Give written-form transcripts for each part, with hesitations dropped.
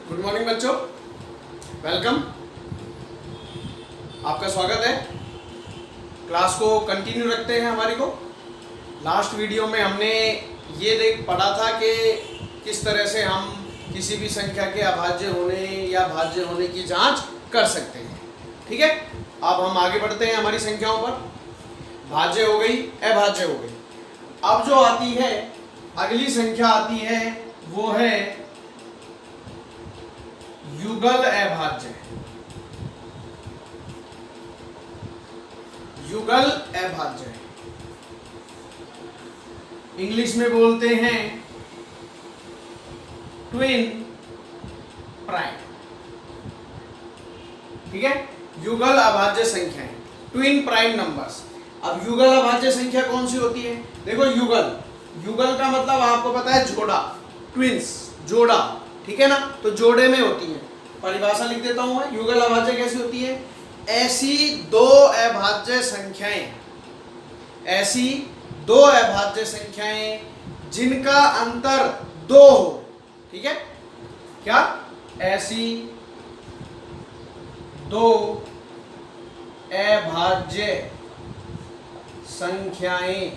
Good morning बच्चों, welcome. आपका स्वागत है। क्लास को कंटिन्यू रखते हैं हमारी को। लास्ट वीडियो में हमने ये देख पढ़ा था कि किस तरह से हम किसी भी संख्या के अभाज्य होने या भाज्य होने की जांच कर सकते हैं। ठीक है, अब हम आगे बढ़ते हैं हमारी संख्याओं पर। भाज्य हो गई, अभाज्य हो गई। अब जो आती है अगली संख्या आती है वो है युगल अभाज्य। युगल अभाज्य इंग्लिश में बोलते हैं ट्विन प्राइम। ठीक है, युगल अभाज्य संख्याएं, ट्विन प्राइम नंबर्स। अब युगल अभाज्य संख्या कौन सी होती है? देखो, युगल, युगल का मतलब आपको पता है जोड़ा, ट्विंस, जोड़ा। ठीक है ना, तो जोड़े में होती है। परिभाषा लिख देता हूं मैं। युगल अभाज्य कैसी होती है? ऐसी दो अभाज्य संख्याएं, ऐसी दो अभाज्य संख्याएं जिनका अंतर दो हो। ठीक है, क्या? ऐसी दो अभाज्य संख्याएं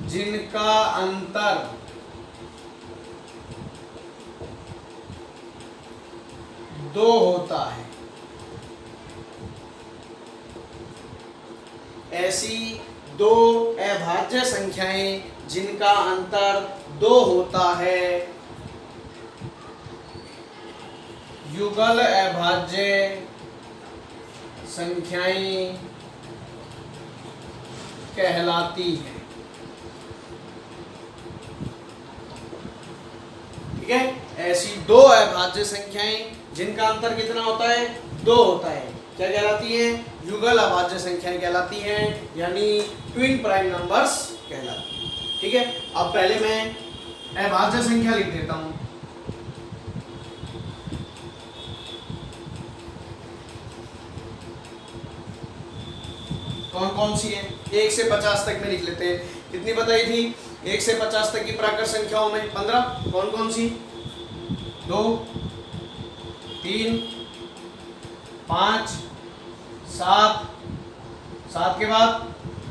जिनका अंतर दो होता है। ऐसी दो अभाज्य संख्याएं जिनका अंतर दो होता है युगल अभाज्य संख्याएं कहलाती है। ठीक है, ऐसी दो अभाज्य संख्याएं जिनका अंतर कितना होता है? दो होता है, क्या कहलाती है? युगल अभाज्य संख्याएं कहलाती हैं, यानी ट्विन प्राइम नंबर्स कहलाती हैं। ठीक है, अब पहले मैं अभाज्य संख्या लिख देता हूं। कौन कौन सी है? 1 से 50 तक में लिख लेते हैं। कितनी बताई थी? 1 से 50 तक की प्राकृत संख्याओं में 15। कौन कौन सी? 2, 3, 5, 7, 7 के बाद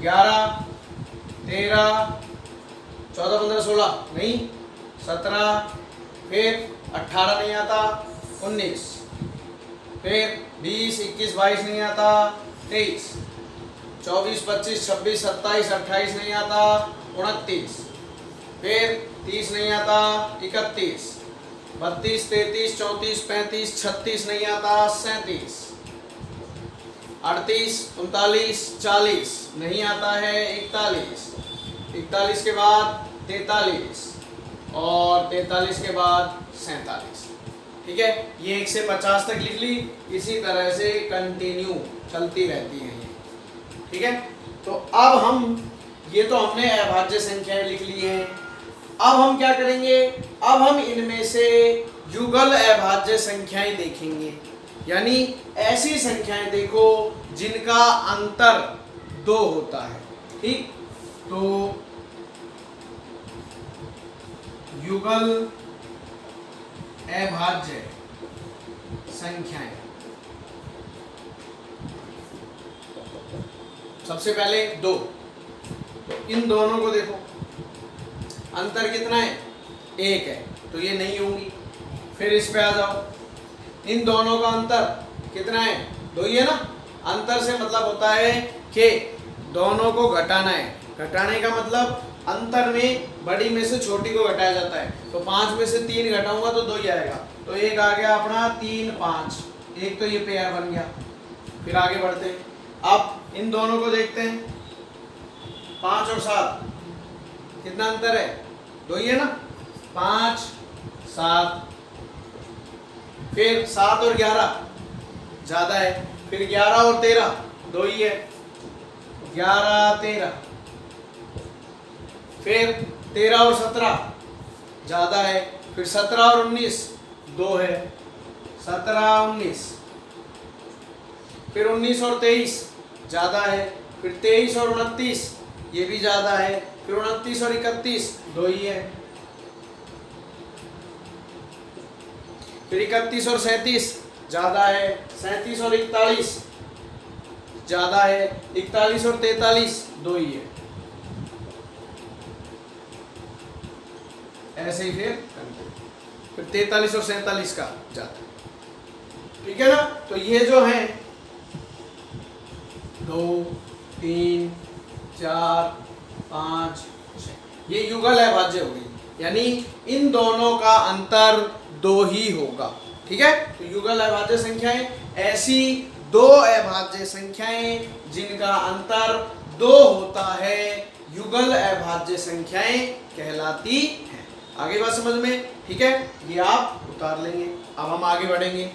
11, 13, 14, 15, 16 नहीं, 17, फिर 18 नहीं आता, 19, फिर 20, 21, 22 नहीं आता, 23, 24, 25, 26, 27, 28 नहीं आता, 29, फिर 30 नहीं आता, 31, 32, 33, 34, 35, 36 नहीं आता, 37, 38, 39, 40 नहीं आता है, 41, 41 के बाद 43 और 43 के बाद 47। ठीक है, ये 1 से 50 तक लिख ली। इसी तरह से कंटिन्यू चलती रहती है ये। ठीक है, तो अब हम, ये तो हमने अभाज्य संख्याएं लिख ली हैं। अब हम क्या करेंगे? अब हम इनमें से युगल अभाज्य संख्याएं देखेंगे, यानी ऐसी संख्याएं देखो जिनका अंतर दो होता है। ठीक, तो युगल अभाज्य संख्याएं, सबसे पहले दो, तो इन दोनों को देखो, अंतर कितना है? 1 है, तो ये नहीं होंगी। फिर इस पे आ जाओ, इन दोनों का अंतर कितना है? 2 ही है ना। अंतर से मतलब होता है कि दोनों को घटाना है। घटाने का मतलब अंतर में बड़ी में से छोटी को घटाया जाता है। तो 5 में से 3 घटाऊंगा तो 2 ही आएगा, तो एक आ गया अपना 3, 5, एक तो ये पेयर बन गया। फिर आगे बढ़ते हैं, अब इन दोनों को देखते हैं। 5 और 7 कितना अंतर है? 2 ही है ना। 5, 7, फिर 7 और 11 ज्यादा है, फिर 11 और 13 2 ही है, 11, 13, फिर 13 और 17 ज्यादा है, फिर 17 और 19 2 है, 17, 19, फिर 19 और 23 ज्यादा है, फिर 23 और 29 ये भी ज्यादा है। फिर 29 और 31 दो ही है। फिर 31 और 37 ज्यादा है। 37 और 41 ज्यादा है। 41 और 43 दो ही है। ऐसे ही फिर 43 और 47 का ज्यादा है। ठीक है ना। तो ये जो है 2 3 4 5 6 ये युगल अभाज्य हो गई, यानी इन दोनों का अंतर 2 ही होगा। ठीक है। तो युगल अभाज्य संख्याएं ऐसी दो अभाज्य संख्याएं जिनका अंतर 2 होता है, युगल अभाज्य संख्याएं कहलाती हैं। आगे बात समझ में? ठीक है, ये आप उतार लेंगे। अब हम आगे बढ़ेंगे।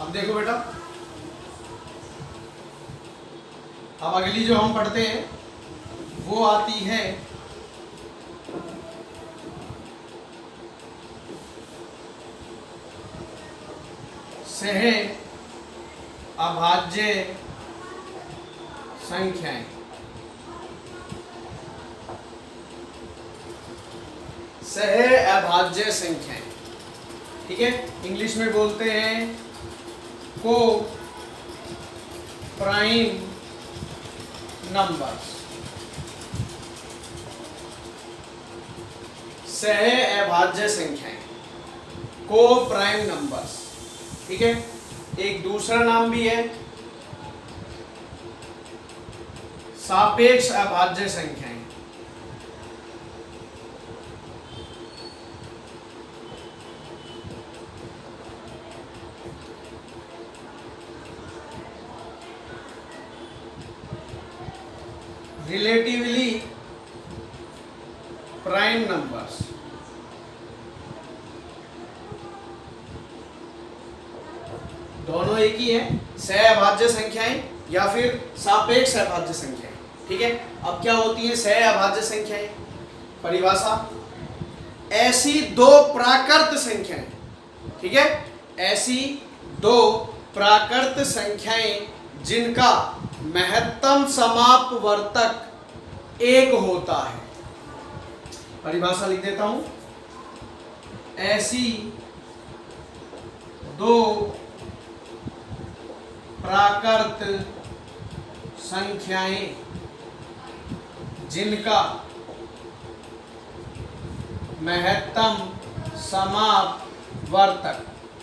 अब देखो बेटा, अब अगली जो हम पढ़ते हैं वो आती है सह अभाज्य संख्याएं। सह अभाज्य संख्याएं, ठीक है, इंग्लिश में बोलते हैं को प्राइम नंबर्स। सह अभाज्य संख्याएं, को प्राइम नंबर्स। ठीक है। एक दूसरा नाम भी है सापेक्ष अभाज्य संख्याएं। Relatively prime numbers. दोनों एक ही है, सह अभाज्य संख्याएं या फिर सापेक्ष अभाज्य संख्याएं। ठीक है। अब क्या होती है सह अभाज्य संख्याएं? परिभाषा, ऐसी दो प्राकृत संख्याएं। ठीक है, ऐसी दो प्राकृत संख्याएं जिनका महत्तम समापवर्तक 1 होता है। परिभाषा लिख देता हूं, ऐसी दो प्राकृत संख्याएं जिनका महत्तम समापवर्तक,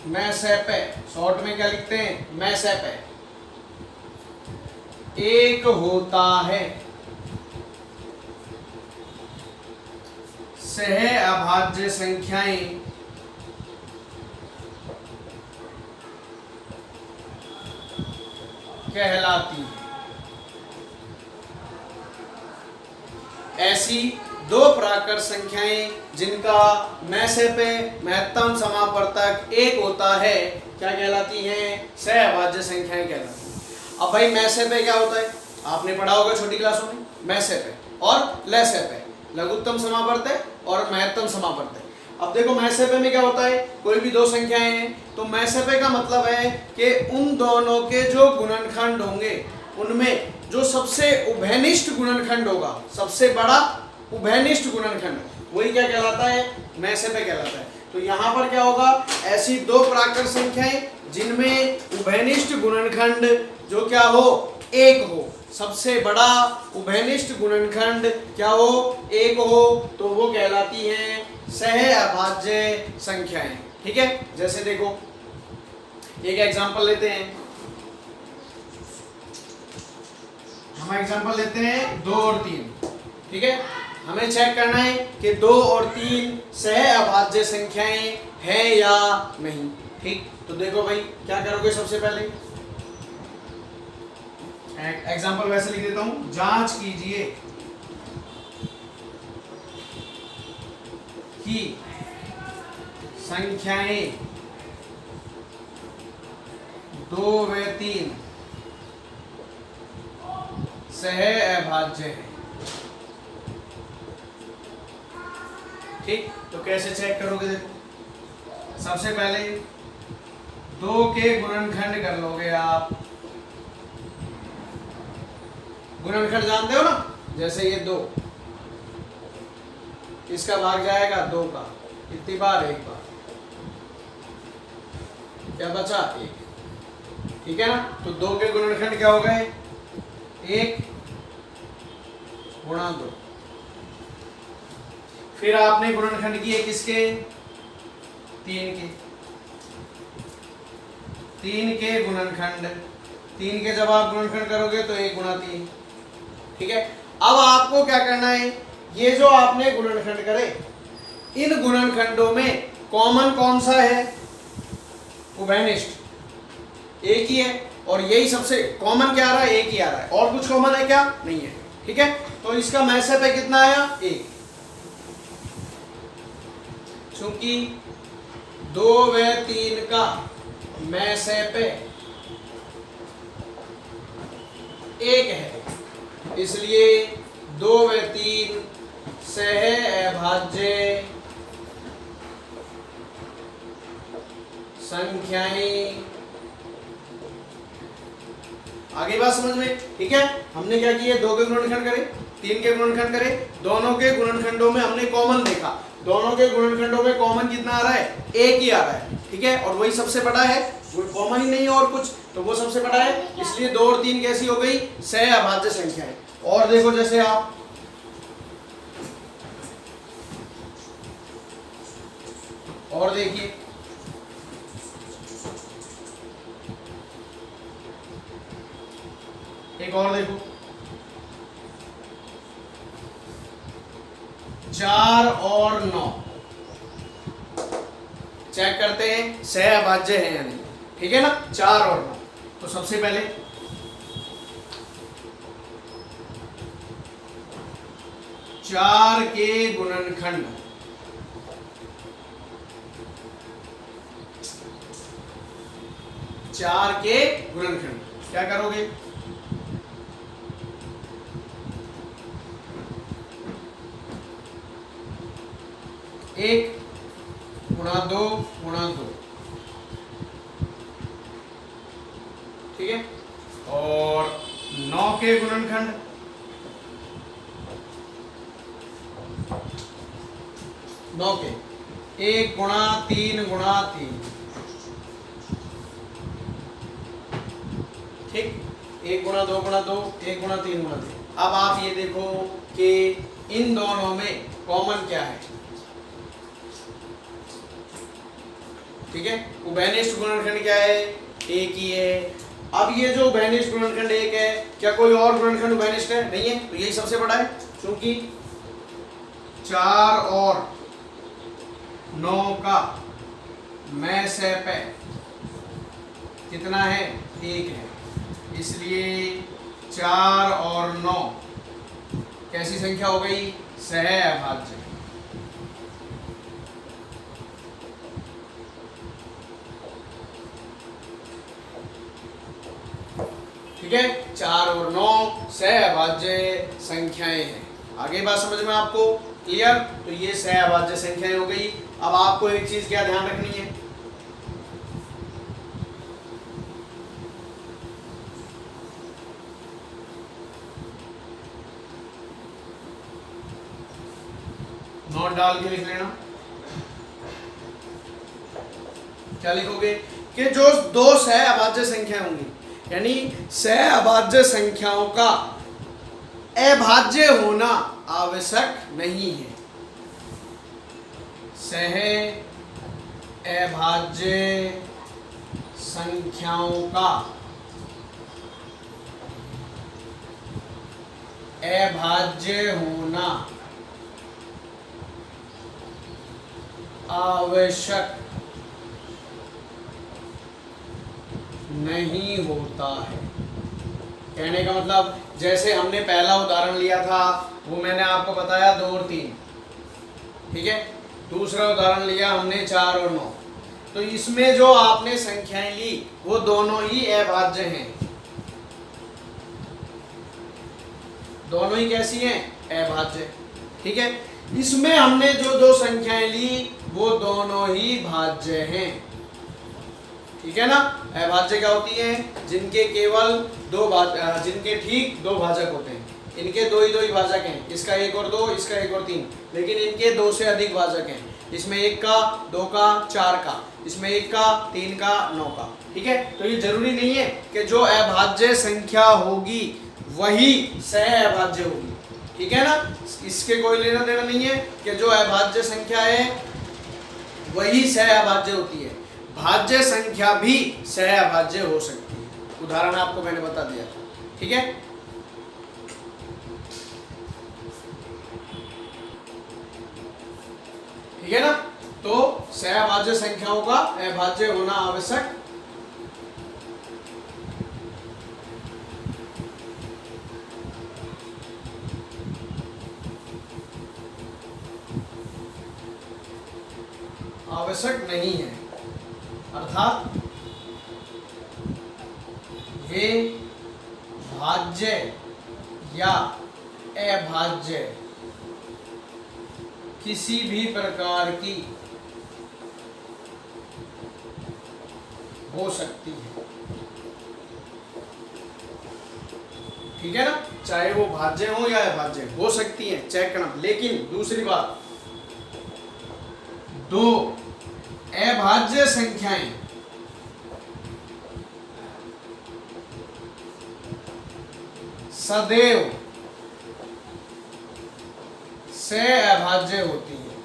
मैं से पे शॉर्ट में क्या लिखते हैं, मैं से पे 1 होता है, सह अभाज्य संख्याएं कहलाती हैं। ऐसी दो प्राकृत संख्याएं जिनका मैं से पे महत्तम समापवर्तक 1 होता है, क्या कहलाती हैं? सह अभाज्य संख्याएं कहलाती हैं। अब भाई मैं से पे क्या होता है? आपने पढ़ा होगा छोटी क्लासों में, मैं से पे और ले से पे, लघुत्तम समापवर्तक और महत्तम समापवर्तक। अब देखो मैं से पे में क्या होता है, कोई भी दो संख्याएं हैं तो मैं से पे का मतलब है कि उन दोनों के जो गुणनखंड होंगे उनमें जो सबसे उभयनिष्ठ गुणनखंड होगा, सबसे बड़ा उभयनिष्ठ गुणनखंड, वही क्या कहलाता है? मैं से पे कहलाता है। तो यहाँ पर क्या होगा, ऐसी दो प्राकृत संख्याएं जिनमें उभयनिष्ठ गुणनखंड जो क्या हो, 1 हो, सबसे बड़ा उभयनिष्ठ गुणनखंड क्या हो, 1 हो, तो वो कहलाती हैं सह अभाज्य संख्याएं। ठीक है। जैसे देखो एक एग्जांपल लेते हैं, हम एग्जांपल लेते हैं 2 और 3। ठीक है, हमें चेक करना है कि 2 और 3 सह अभाज्य संख्याएं हैं या नहीं। ठीक, तो देखो भाई क्या करोगे, सबसे पहले एग्जांपल वैसे लिख देता हूं, जांच कीजिए की संख्याएं 2 व 3 सह अभाज्य है। ठीक, तो कैसे चेक करोगे? देखो, सबसे पहले 2 के गुणनखंड कर लोगे आप। गुणनखंड जानते हो ना, जैसे ये 2, इसका भाग जाएगा 2 का, कितनी बार? 1 बार। क्या बचा? 1। ठीक है ना, तो 2 के गुणनखंड क्या हो गए? 1 गुणा 2। फिर आपने गुणनखंड किए किसके? 3 के। 3 के गुणनखंड, 3 के जब आप गुणनखंड करोगे तो 1 गुणा 3। ठीक है, अब आपको क्या करना है? ये जो आपने गुणनखंड करे, इन गुणनखंडों में कॉमन कौन सा है? उभयनिष्ठ एक ही है, और यही सबसे कॉमन क्या आ रहा है? एक ही आ रहा है। और कुछ कॉमन है क्या? नहीं है। ठीक है, तो इसका मैसे पे कितना आया? 1। चूंकि 2 व 3 का मैसे पे 1 है, इसलिए 2 व 3 सह अभाज्य संख्याएं। आगे बात समझ में? ठीक है, हमने क्या किया? 2 के गुणनखंड करे, 3 के गुणनखंड करे, दोनों के गुणनखंडों में हमने कॉमन देखा। दोनों के गुणनखंडों में कॉमन कितना आ रहा है? 1 ही आ रहा है। ठीक है, और वही सबसे बड़ा है, कॉमन ही नहीं है और कुछ, तो वो सबसे बड़ा है, इसलिए 2 और 3 कैसी हो गई? सह अभाज्य संख्याएं। और देखो, जैसे आप और देखिए, एक और देखो, 4 और 9 चेक करते हैं सह अभाज्य है या नहीं। ठीक है ना, 4 और 9। तो सबसे पहले 4 के गुणनखंड, 4 के गुणनखंड क्या करोगे? 1 गुणा 2 गुणा 2। ठीक है, और 9 के गुणनखंड, 9 के 1 गुणा 3 गुणा 3। ठीक, 1 गुणा 2 गुणा 2, 1 गुणा 3 गुणा 3। अब आप ये देखो कि इन दोनों में कॉमन क्या है? ठीक है, उभयनिष्ठ गुणनखंड क्या है? 1 ही है। अब ये जो उभयनिष्ठ गुणनखंड 1 है, क्या कोई और गुणनखंड उभयनिष्ठ है? नहीं है, तो यही सबसे बड़ा है, क्योंकि 4 और 9 का मैसे पे कितना है? 1 है, इसलिए 4 और 9 कैसी संख्या हो गई? सह अभाज्य। ठीक है, 4 और 9 सह अभाज्य संख्याएं हैं। आगे बात समझ में आपको? क्लियर? तो ये सह अभाज्य संख्याएं हो गई। अब आपको एक चीज क्या ध्यान रखनी है? नोट डाल के लिख लेना। क्या लिखोगे? कि जो 2 सह अभाज्य संख्या होंगी, यानी सह अभाज्य संख्याओं का अभाज्य होना आवश्यक नहीं है। सह अभाज्य संख्याओं का अभाज्य होना आवश्यक नहीं होता है। कहने का मतलब, जैसे हमने पहला उदाहरण लिया था, वो मैंने आपको बताया 2 और 3। ठीक है, दूसरा उदाहरण लिया हमने 4 और 9। तो इसमें जो आपने संख्याएं ली वो दोनों ही अभाज्य हैं। दोनों ही कैसी हैं? अभाज्य। ठीक है, इसमें हमने जो दो संख्याएं ली वो दोनों ही भाज्य हैं। ठीक है ना। अभाज्य क्या होती है? जिनके केवल जिनके ठीक दो भाजक होते हैं। इनके दो ही भाजक हैं, इसका 1 और 2, इसका 1 और 3, लेकिन इनके 2 से अधिक भाजक हैं। इसमें 1 का, 2 का, 4 का, इसमें 1 का, 3 का, 9 का। ठीक है, तो ये जरूरी नहीं है कि जो अभाज्य संख्या होगी वही सह अभाज्य होगी। ठीक है ना, इसके कोई लेना देना नहीं है कि जो अभाज्य संख्या है वही सह अभाज्य होती है। भाज्य संख्या भी सह अभाज्य हो सकती है। उदाहरण आपको मैंने बता दिया था। ठीक है, ठीक है ना। तो सह अभाज्य संख्याओं का अभाज्य होना आवश्यक नहीं है, अर्थात वे भाज्य या अभाज्य किसी भी प्रकार की हो सकती है। ठीक है ना, चाहे वो भाज्य हो या अभाज्य हो सकती है, चेक करना। लेकिन दूसरी बात, दो अभाज्य संख्याएं सदैव सह अभाज्य होती है।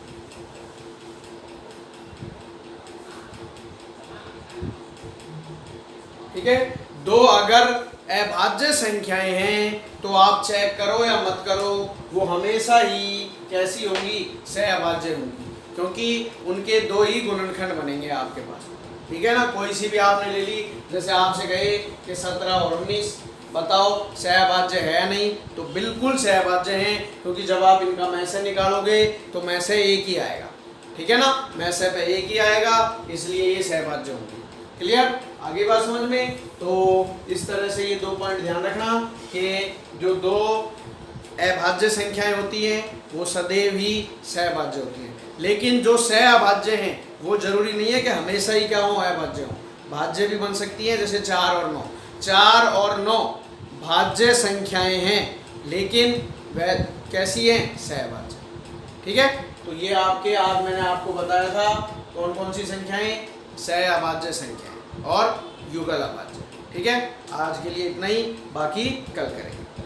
ठीक है, दो अगर अभाज्य संख्याएं हैं तो आप चेक करो या मत करो, वो हमेशा ही कैसी होंगी? सह अभाज्य होंगी, क्योंकि उनके दो ही गुणनखंड बनेंगे आपके पास। ठीक है ना, कोई सी भी आपने ले ली, जैसे आपसे कहे कि 17 और 19, बताओ सहअभाज्य है या नहीं? तो बिल्कुल सहअभाज्य हैं, क्योंकि जब आप इनका मैसे निकालोगे तो मैसे एक ही आएगा। ठीक है ना, मैसे पे एक ही आएगा, इसलिए ये सहअभाज्य होंगे। क्लियर? आगे बात समझ में? तो इस तरह से ये 2 पॉइंट ध्यान रखना कि जो दो अभाज्य संख्याएं होती हैं वो सदैव ही सहअभाज्य होती हैं। लेकिन जो सहअभाज्य हैं वो जरूरी नहीं है कि हमेशा ही क्या हो? अभाज्य हो। भाज्य भी बन सकती है, जैसे 4 और 9। 4 और 9 भाज्य संख्याएं हैं, लेकिन वह कैसी हैं? सहअभाज्य। ठीक है, तो ये आपके आज मैंने आपको बताया था कौन कौन सी संख्याएं? सहअभाज्य संख्याएं और युगल अभाज्य। ठीक है, आज के लिए इतना ही, बाकी कल करेंगे।